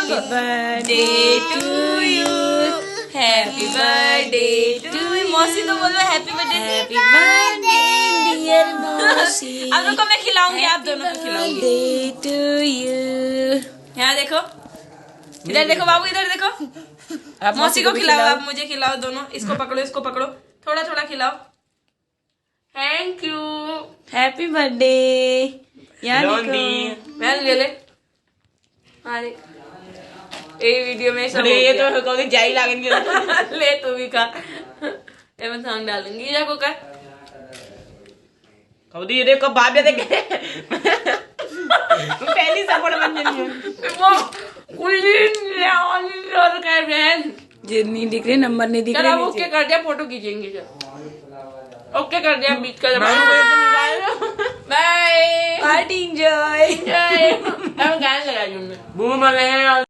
Birthday to you, happy birthday to you. मौसी तो बोलो happy birthday, happy birthday dear मौसी। आप लोग को मैं खिलाऊंगी, आप दोनों को खिलाऊंगी। Birthday to you. यहाँ देखो, इधर देखो बाबू, इधर देखो। आप मौसी को खिलाओ, आप मुझे खिलाओ दोनों। इसको पकड़ो, इसको पकड़ो, थोड़ा थोड़ा खिलाओ। Thank you, happy birthday. यहाँ देखो, मैं ले ले। अरे ये वीडियो में सब ये तो कभी जाई लागेंगे। ले तू भी खा, ये मैं सांग डालूंगी। ये को का कभी ये देखो बाप दे के पहली सपोर्ट बन जानी वो कुलीन ले और का बहन जे नहीं दिख रहे, नंबर नहीं दिख रहे। चलो ओके कर दिया, फोटो खींचेंगे। चलो ओके कर दिया, बीच का बाय पार्टी एंजॉय। मैं गाना लगा दूंगा बूम वाले हैं।